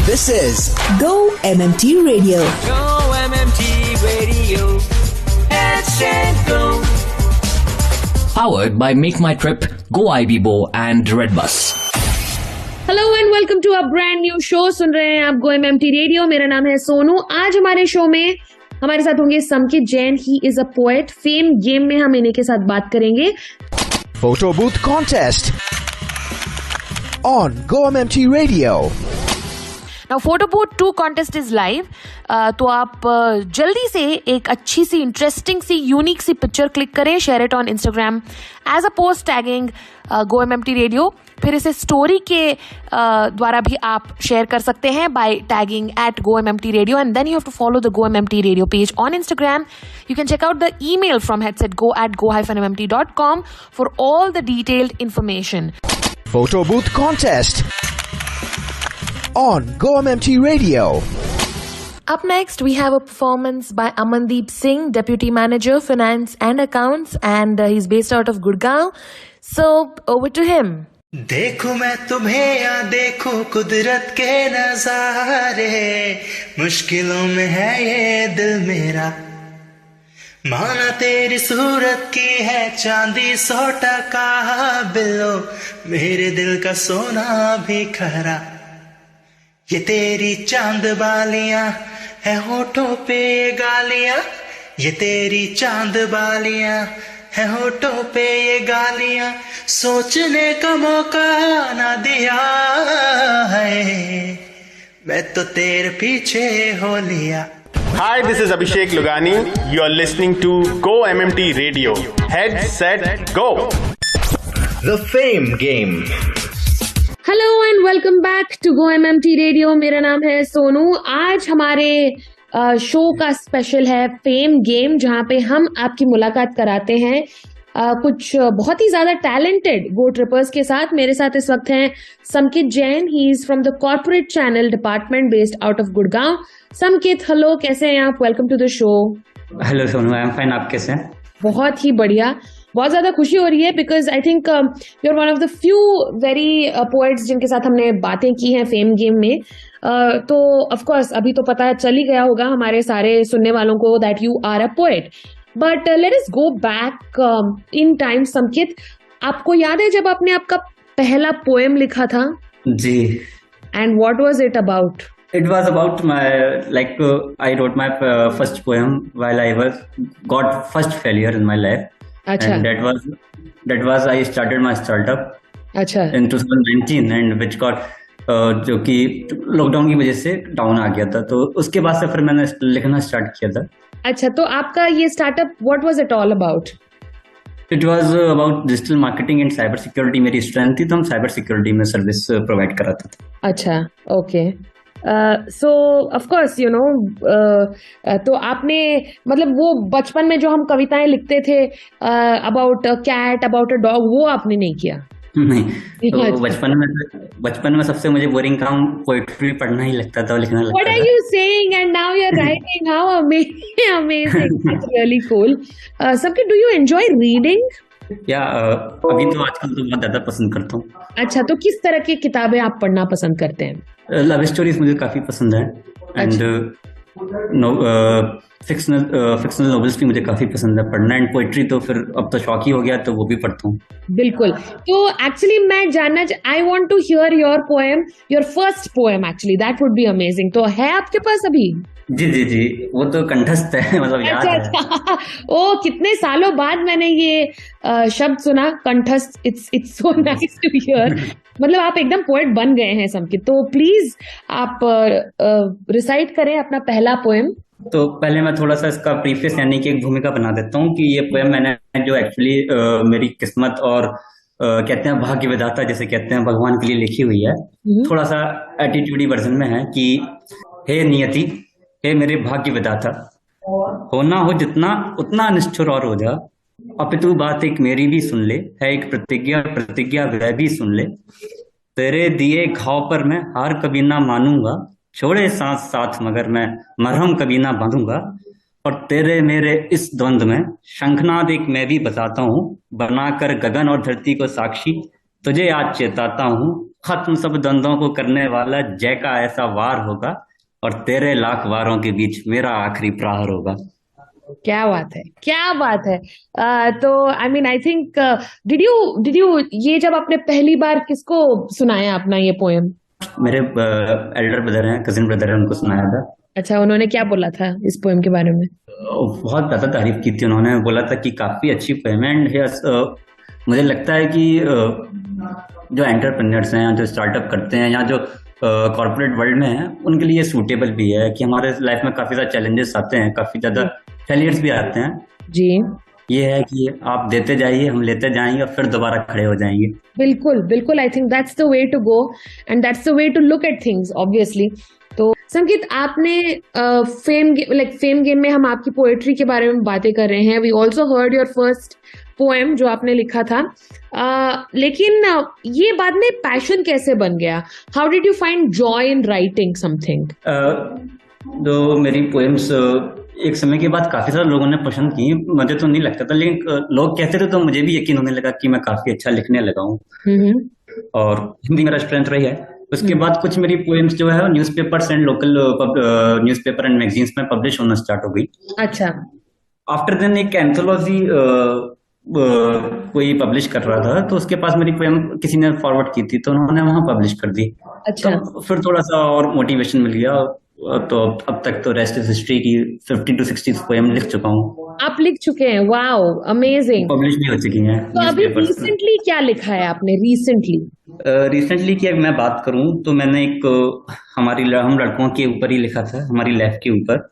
This is Go MMT Radio. Go MMT Radio. Let's go. Powered by Make My Trip, Go IBBO and Redbus. Hello and welcome to a brand new show. सुन रहे हैं आप गो MMT radio. मेरा नाम है सोनू। आज हमारे show में हमारे साथ होंगे Samkit Jain. He is a poet. Fame game में हम इन्हीं के साथ बात करेंगे। Photo Booth Contest on Go MMT Radio. Now photo booth 2 contest is live. तो आप जल्दी से एक अच्छी सी इंटरेस्टिंग सी यूनिक सी पिक्चर क्लिक करें, share it on Instagram as a post tagging Go MMT radio. फिर इसे स्टोरी के द्वारा भी आप शेयर कर सकते हैं by tagging at Go MMT radio and then you have to follow the Go MMT radio page on Instagram. You can check out the email from headsetgo@go-mmt.com for all the detailed information. Photo Booth Contest on Go MMT Radio. Up next, we have a performance by Amandeep Singh, Deputy Manager, Finance and Accounts, and he's based out of Gurgaon. So, over to him. देखूं मैं तुम्हें या देखूं कुदरत के नजारे, मुश्किलों में है ये दिल मेरा। माना तेरी सूरत की है चांदी 100% बिलो, मेरे दिल का सोना भी खरा। ये तेरी चांद बालियां है होठों पे ये गालियां, ये तेरी चांद बालियां है होठों पे ये गालियां, सोचने का मौका ना दिया है, मैं तो तेरे पीछे हो लिया। Hi, this is Abhishek Lugani. You are listening to Go MMT Radio. Head, set, go. The Fame Game. Hello and welcome back to Go MMT radio. मेरा नाम है सोनू। आज हमारे शो का स्पेशल है फेम गेम, जहां पे हम आपकी मुलाकात कराते हैं कुछ बहुत ही ज्यादा टैलेंटेड गो ट्रिपर्स के साथ। मेरे साथ इस वक्त हैं Samkit Jain. He is from the corporate channel department based out of Gurgaon. Samkit, hello, कैसे हैं आप? Welcome to the show. Hello Sonu, I am fine. आप कैसे हैं? बहुत ही बढ़िया। बहुत ज्यादा खुशी हो रही है because I think you are one of the few very poets जिनके साथ हमने बातें की हैं फेम गेम में। तो ऑफ कोर्स अभी तो पता चल ही गया होगा हमारे सारे सुनने वालों को that you are a poet, but let us go back in time. Samkit, आपको याद है जब आपने आपका पहला पोएम लिखा था? जी। And what was it about? It was about my I wrote my first poem while I got first failure in my life. अच्छा। And that was I started my startup अच्छा। in 2019 and which got जो कि lockdown की वजह से down आ गया था, तो उसके बाद से फिर मैंने लिखना स्टार्ट किया था। अच्छा, तो आपका ये startup what was it all about? It was about digital marketing and cyber security. मेरी स्ट्रेंथ थी तो हम साइबर सिक्योरिटी में सर्विस प्रोवाइड कराते थे। अच्छा, okay. So of course you know, तो आपने मतलब वो बचपन में जो हम कविताएं लिखते थे about a cat, about a dog, वो आपने नहीं किया? नहीं, तो बचपन में सबसे मुझे बोरिंग काम पोएट्री पढ़ना ही लगता था, लिखना लगता था। What are you saying? And now you're writing. How amazing! That's really cool. सबके, do you enjoy reading? या अभी तो आजकल तो बहुत ज्यादा पसंद करता हूँ। अच्छा, तो किस तरह की किताबें आप पढ़ना पसंद करते हैं? लव स्टोरीज मुझे काफी पसंद है एंड फिक्शनल नॉवेल्स भी मुझे काफी पसंद है पढ़ना, एंड पोएट्री तो फिर अब तो शौक ही हो गया, तो वो भी पढ़ता हूँ। बिल्कुल। तो एक्चुअली मैं जानना, I want to hear your poem, your first poem actually, that would be amazing. तो है आपके पास अभी? जी जी जी, वो तो कंठस्थ है, मतलब याद है। अच्छा। ओ, कितने सालों बाद मैंने ये शब्द सुना, कंठस्थ। It's so nice to hear. मतलब आप एकदम पोएट बन गए हैं समकित। तो प्लीज आप रिसाइट करें अपना पहला पोएम। तो पहले मैं थोड़ा सा इसका प्रीफेस यानी कि एक भूमिका बना देता हूँ कि ये पोएम मैंने जो एक्चुअली मेरी किस्मत और कहते हैं भाग्य विधाता जैसे कहते हैं भगवान के लिए लिखी हुई है। थोड़ा सा एटीट्यूडी वर्जन में है कि हे नियति, हे मेरे भाग्य विधाता, होना हो जितना उतना निष्ठुर और हो जा, अपितु बात एक मेरी भी सुन ले, है एक प्रतिज्ञा वह भी सुन ले, तेरे दिए घाव पर मैं हार कभी ना मानूंगा, छोड़े सांस साथ मगर मैं मरहम कभी ना बांधूंगा, और तेरे मेरे इस द्वंद्व में शंखनाद एक मैं भी बताता हूँ, बनाकर गगन और धरती को साक्षी, तुझे आज चेताता हूँ, खत्म सब द्वंद्वों को करने वाला जय का ऐसा वार होगा, और तेरे लाख वारों के बीच मेरा आखिरी प्रहार होगा। क्या बात है, क्या बात है। तो I mean I think did you ये जब आपने पहली बार किसको सुनाया अपना ये पोएम? मेरे एल्डर ब्रदर हैं, कजिन ब्रदर है, उनको सुनाया था। अच्छा, उन्होंने क्या बोला था इस पोएम के बारे में? बहुत ज्यादा तारीफ की थी उन्होंने, बोला था कि काफी अच्छी पोएम है। एंड मुझे लगता है कि जो एंटरप्रेन्योर्स हैं, जो स्टार्टअप करते हैं, या जो कॉर्पोरेट वर्ल्ड में है, उनके लिए सूटेबल भी है कि हमारे लाइफ में काफी ज्यादा चैलेंजेस आते हैं, काफी ज्यादा फेलियर्स भी आते हैं जी। ये है कि आप देते जाइए, हम लेते जाएंगे और फिर दोबारा खड़े हो जाएंगे। बिल्कुल बिल्कुल, I think that's the way to go and that's the way to look at things obviously. तो संकित, आपने फेम गेम में हम आपकी पोएट्री के बारे में बातें कर रहे हैं। We also heard your first poem जो आपने लिखा था, लेकिन ये बाद में पैशन कैसे बन गया? How did you find joy in writing something? जो मेरी पोएम्स एक समय के बाद काफी सारे लोगों ने पसंद की, मुझे तो नहीं लगता था, लेकिन लोग कहते थे तो मुझे भी यकीन होने लगा कि मैं काफी अच्छा लिखने लगा हूँ, और हिंदी मेरा स्ट्रेंथ रही है। उसके बाद कुछ मेरी पोएम्स जो है newspapers and local newspaper and magazines में पब्लिश होना स्टार्ट हो गई। अच्छा। आफ्टर देन एक एंथोलॉजी कोई पब्लिश कर रहा था, तो उसके पास मेरी पोएम किसी ने फॉरवर्ड की थी, तो उन्होंने वहां पब्लिश कर दी। अच्छा। तो फिर थोड़ा सा और मोटिवेशन मिल गया, तो अब तक तो रेस्ट इज हिस्ट्री की 50 to 60 पोएम लिख चुका हूँ। आप लिख चुके हैं? Wow, amazing. पब्लिश भी हो चुकी हैं। तो अभी रिसेंटली क्या लिखा है आपने? रिसेंटली की अगर मैं बात करूं तो मैंने एक हम लड़कों के ऊपर ही लिखा था, हमारी लाइफ के ऊपर,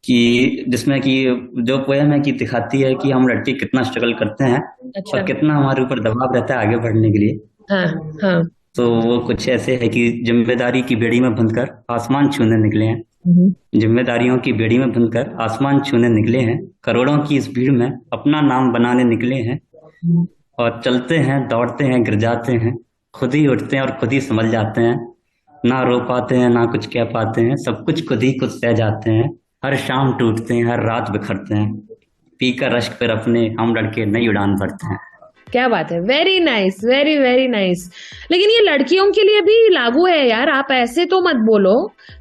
कि जिसमें कि जो पोएम है कि दिखाती है कि हम लड़के कितना स्ट्रगल करते हैं। अच्छा। और कितना हमारे ऊपर दबाव रहता है आगे बढ़ने के लिए। हाँ, हाँ। तो वो कुछ ऐसे है कि जिम्मेदारी की बेड़ी में बंधकर आसमान छूने निकले हैं, जिम्मेदारियों की बेड़ी में बंधकर आसमान छूने निकले हैं, करोड़ों की इस भीड़ में अपना नाम बनाने निकले हैं, और चलते हैं, दौड़ते हैं, गिर जाते हैं, खुद ही उठते हैं और खुद ही संभल जाते हैं, ना रो पाते हैं ना कुछ कह पाते हैं, सब कुछ खुद ही खुद सह जाते हैं, हर शाम टूटते हैं, हर रात बिखरते हैं, पीकर रश्क पर अपने हम लड़के नई उड़ान भरते हैं। क्या बात है, very nice, very very nice. लेकिन ये लड़कियों के लिए भी लागू है यार, आप ऐसे तो मत बोलो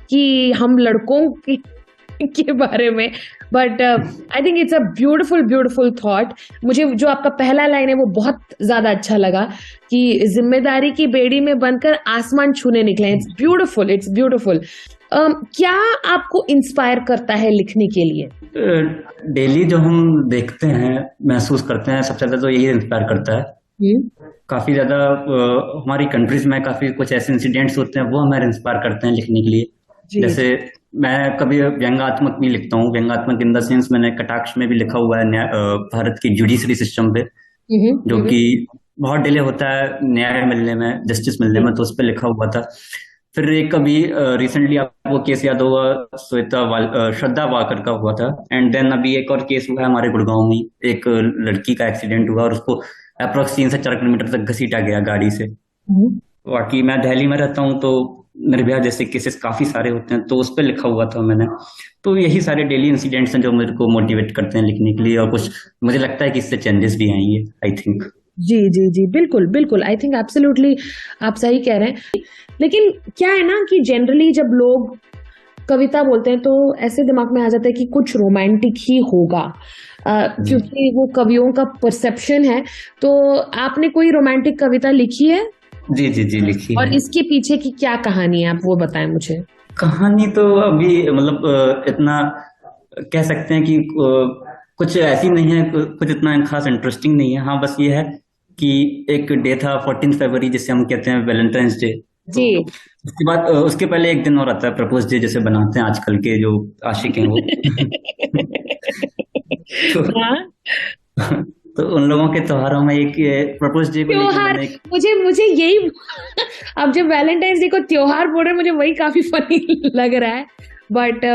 कि हम लड़कों के बारे में, but I think it's a beautiful beautiful thought. मुझे जो आपका पहला लाइन है वो बहुत ज्यादा अच्छा लगा कि जिम्मेदारी की बेड़ी में बनकर आसमान छूने निकले। It's beautiful, it's beautiful. क्या आपको इंस्पायर करता है लिखने के लिए? डेली जो हम देखते हैं, महसूस करते हैं, सबसे ज्यादा तो यही इंस्पायर करता है। काफी ज्यादा हमारी कंट्रीज में काफी कुछ ऐसे इंसिडेंट्स होते हैं, वो हमें इंस्पायर करते हैं लिखने के लिए। जैसे मैं कभी व्यंग्यात्मक भी लिखता हूँ, व्यंग्यात्मक इन द सेंस मैंने कटाक्ष में भी लिखा हुआ है भारत की जुडिशरी सिस्टम पे, जो कि बहुत डिले होता है न्याय मिलने में, जस्टिस मिलने में, तो उस पर लिखा हुआ था। फिर एक कभी रिसेंटली आपको केस याद होगा श्रद्धा वाकर का हुआ था, एंड देन अभी एक और केस हुआ है हमारे गुड़गांव में, एक लड़की का एक्सीडेंट हुआ और उसको अप्रोक्स 3 से 4 किलोमीटर तक घसीटा गया गाड़ी से। बाकी मैं दिल्ली में रहता हूँ, तो निर्भया जैसे केसेस काफी सारे होते हैं, तो उस पर लिखा हुआ था मैंने। तो यही सारे डेली इंसिडेंट्स हैं जो मेरे को मोटिवेट करते हैं लिखने के लिए, और कुछ मुझे लगता है कि इससे चेंजेस भी आएंगे, आई थिंक। जी जी जी, बिल्कुल बिल्कुल, आई थिंक एब्सोल्युटली आप सही कह रहे हैं। लेकिन क्या है ना कि जनरली जब लोग कविता बोलते हैं तो ऐसे दिमाग में आ जाता है कि कुछ रोमांटिक ही होगा, क्योंकि वो कवियों का परसेप्शन है। तो आपने कोई रोमांटिक कविता लिखी है? जी जी जी, लिखी है। और इसके पीछे की क्या कहानी है, आप वो बताएं मुझे। कहानी तो अभी मतलब इतना कह सकते हैं कि कुछ ऐसी नहीं है, कुछ इतना खास इंटरेस्टिंग नहीं है। हाँ, बस ये है कि एक डे था 14 फरवरी, जिसे हम कहते हैं वैलेंटाइंस डे जी। उसके बाद उसके पहले एक दिन और आता है प्रपोज डे, जैसे बनाते हैं आजकल के जो आशिक हैं वो। तो उन लोगों के त्योहारों में एक प्रपोज डे त्योहार, मुझे यही अब जब वैलेंटाइंस डे को त्योहार बोल रहे, मुझे वही काफी फनी लग रहा है। बट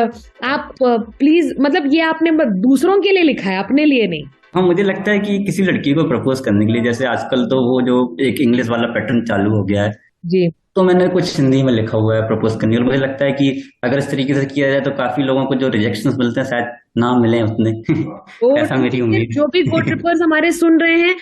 आप प्लीज, मतलब ये आपने दूसरों के लिए लिखा है, अपने लिए नहीं? हाँ, मुझे लगता है कि किसी लड़की को प्रपोज करने के लिए, जैसे आजकल तो वो जो एक इंग्लिश वाला पैटर्न चालू हो गया है जी, तो मैंने कुछ हिंदी में लिखा हुआ है प्रपोज करने, और मुझे लगता है कि अगर इस तरीके से किया जाए तो काफी लोगों को जो रिजेक्शंस मिलते हैं शायद ना मिले उतने। ऐसा मेरी उम्मीद है। जो भी गो ट्रिपर्स हमारे सुन रहे हैं,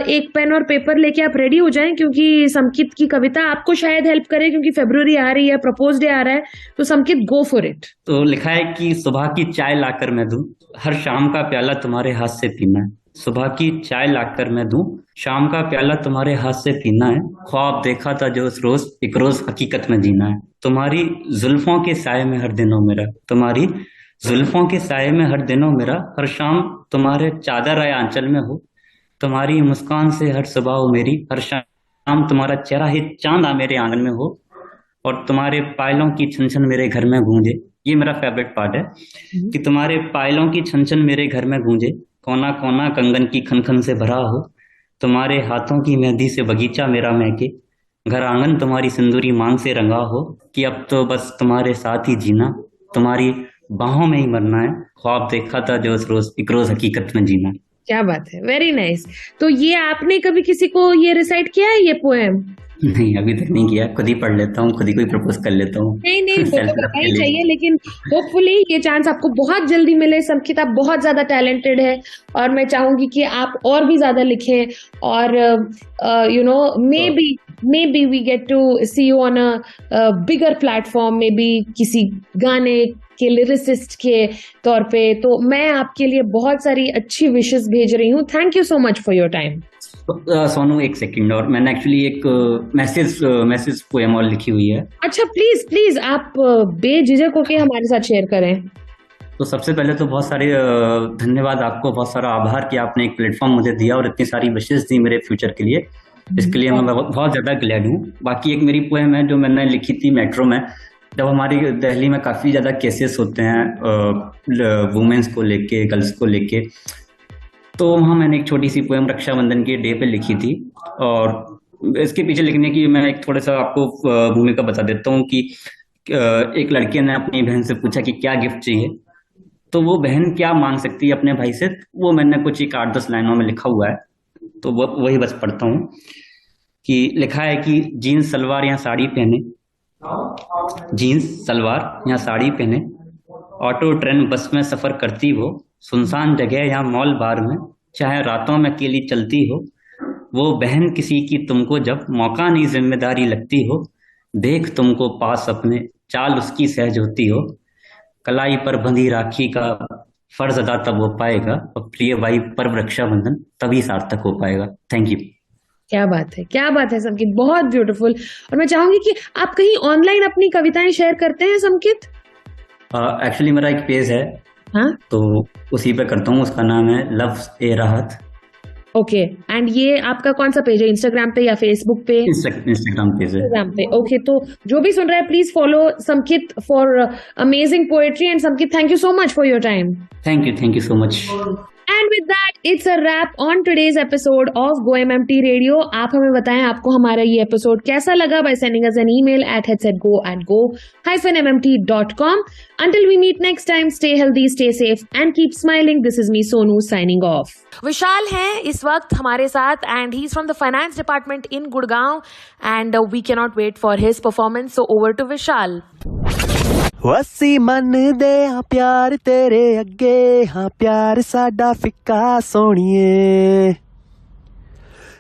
एक पेन और पेपर लेके आप रेडी हो जाएं, क्योंकि समकित की कविता आपको शायद हेल्प करे, क्योंकि फरवरी आ रही है, प्रपोज डे आ रहा है, तो समकित गो फॉर इट। तो लिखा है कि सुबह की चाय लाकर मैं दूं, हर शाम का प्याला तुम्हारे हाथ से पीना है। सुबह की चाय लाकर मैं दूं, शाम का प्याला तुम्हारे हाथ से पीना है। ख्वाब देखा था जो उस रोज, एक रोज हकीकत में जीना है। तुम्हारी जुल्फों के साए में हर दिनों मेरा, तुम्हारी जुल्फों के साए में हर दिनों मेरा, हर शाम तुम्हारे चादर आए आंचल में हो। तुम्हारी मुस्कान से हर सुबह हो मेरी, हर शाम तुम्हारा चेहरा ही चांद आ मेरे आंगन में हो। और तुम्हारे पायलों की छन छन मेरे घर में गूंजे, ये मेरा फेवरेट पार्ट है कि तुम्हारे पायलों की छन छन मेरे घर में गूंजे। कोना कोना कंगन की खन खन से भरा हो, तुम्हारे हाथों की मेहंदी से बगीचा मेरा महके। घर आंगन तुम्हारी सिंदूरी मांग से रंगा हो, कि अब तो बस तुम्हारे साथ ही जीना, तुम्हारी बाहों में ही मरना है। ख्वाब देखा था जो उस रोज, एक रोज हकीकत में जीना। क्या बात है, वेरी नाइस। तो ये आपने कभी किसी को ये रिसाइट किया है, ये पोएम? नहीं, अभी तक नहीं किया। खुद ही पढ़ लेता हूँ, खुद ही कोई प्रपोज कर लेता हूँ। नहीं वो तो करना ही चाहिए, लेकिन होपफुली ये चांस आपको बहुत जल्दी मिले। समकित, आप बहुत ज्यादा टैलेंटेड है और मैं चाहूंगी कि आप और भी ज्यादा लिखें, और you know maybe we get to see you on a bigger platform, maybe किसी गाने के लिरिसिस्ट के तौर पे। तो मैं आपके लिए बहुत सारी अच्छी विशेस भेज रही हूँ। Thank you so much for your time. Sonu, एक सेकंड, और मैंने एक्चुअली एक मैसेज पोएम और लिखी हुई है। अच्छा, प्लीज आप बेझिझक होके हमारे साथ शेयर करें। तो सबसे पहले तो बहुत सारे धन्यवाद आपको, बहुत सारा आभार कि आपने एक प्लेटफॉर्म मुझे दिया और इतनी सारी विशेस दी मेरे फ्यूचर के लिए। इसके लिए मैं बहुत ज्यादा ग्लैड हूँ। बाकी एक मेरी पोएम है जो मैंने लिखी थी मेट्रो में, जब हमारी दिल्ली में काफी ज्यादा केसेस होते हैं वुमेन्स को लेके, गर्ल्स को लेके, तो वहाँ मैंने एक छोटी सी पोएम रक्षाबंधन के डे पे लिखी थी। और इसके पीछे लिखने की मैं एक थोड़ा सा आपको भूमिका बता देता हूँ कि एक लड़के ने अपनी बहन से पूछा कि क्या गिफ्ट चाहिए, तो वो बहन क्या मांग सकती है अपने भाई से, वो मैंने कुछ एक 8-10 लाइनों में लिखा हुआ है, तो वही बस पढ़ता हूँ। कि लिखा है कि जीन्स सलवार या साड़ी पहने, जीन्स सलवार या साड़ी पहने, ऑटो ट्रेन बस में सफर करती हो, सुनसान जगह या मॉल बार में, चाहे रातों में अकेली चलती हो, वो बहन किसी की तुमको जब मौका नहीं जिम्मेदारी लगती हो, देख तुमको पास अपने चाल उसकी सहज होती हो, कलाई पर बंधी राखी का फर्ज अदा तब हो पाएगा, और प्रिय भाई पर्व रक्षाबंधन तभी सार्थक हो पाएगा। Thank you. क्या बात है, क्या बात है समकित, बहुत ब्यूटीफुल। और मैं चाहूंगी कि आप कहीं ऑनलाइन अपनी कविताएं शेयर करते हैं समकित? एक्चुअली मेरा एक पेज है, हाँ, तो उसी पे करता हूँ, उसका नाम है लफ्ज ए राहत। ओके, एंड ये आपका कौन सा पेज है, इंस्टाग्राम पे या फेसबुक पे? इंस्टाग्राम पेज है। इंस्टाग्राम पे, ओके। तो जो भी सुन रहा है, please follow Samkit for amazing poetry. And Samkit, thank you so much for your time. Thank you so much. And with that, it's a wrap on today's episode of Go MMT Radio. आप हमें बताएं आपको हमारा ये एपिसोड कैसा लगा by sending us an email at headsetgo@go-mmt.com. Until we meet next time, stay healthy, stay safe and keep smiling. This is me, Sonu, signing off. विशाल है इस वक्त हमारे साथ and he's from the finance department in Gurgaon and we cannot wait for his performance. So over to Vishal. ਅਸੀਂ ਮੰਨਦੇ ਹਾਂ ਪਿਆਰ ਤੇਰੇ ਅੱਗੇ, ਹਾਂ ਪਿਆਰ ਸਾਡਾ ਫਿੱਕਾ ਸੋਹਣੀਏ,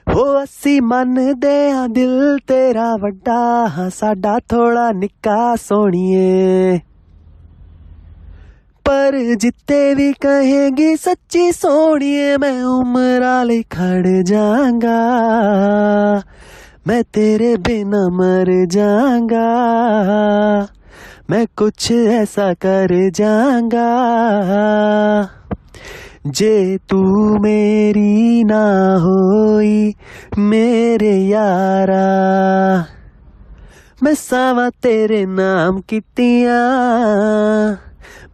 ਹੋ ਅਸੀਂ ਮੰਨਦੇ ਹਾਂ ਦਿਲ ਤੇਰਾ ਵੱਡਾ, ਹਾਂ ਸਾਡਾ ਥੋੜਾ ਨਿੱਕਾ ਸੋਹਣੀਏ, ਪਰ ਜਿੱਤੇ ਵੀ ਕਹੇਗੀ ਸੱਚੀ ਸੋਹਣੀਏ, ਮੈਂ ਉਮਰਾਂ ਲਈ ਖੜ ਜਾਵਾਂਗਾ, मैं तेरे बिना मर जाऊंगा, मैं कुछ ऐसा कर जाऊंगा, जे तू मेरी ना होई मेरे यारा, मैं सावा तेरे नाम कीतियां,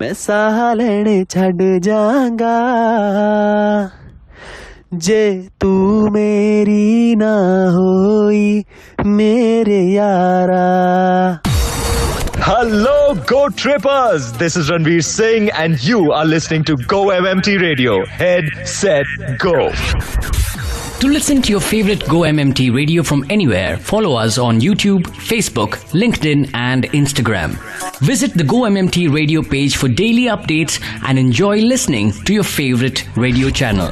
मैं साह लेने छड़ जाऊंगा, जे तू मेरी ना होई मेरे यारा। Hello, Go Trippers! This is Ranveer Singh and you are listening to Go MMT Radio. Head, set, go! To listen to your favorite Go MMT radio from anywhere, follow us on YouTube, Facebook, LinkedIn and Instagram. Visit the Go MMT radio page for daily updates and enjoy listening to your favorite radio channel.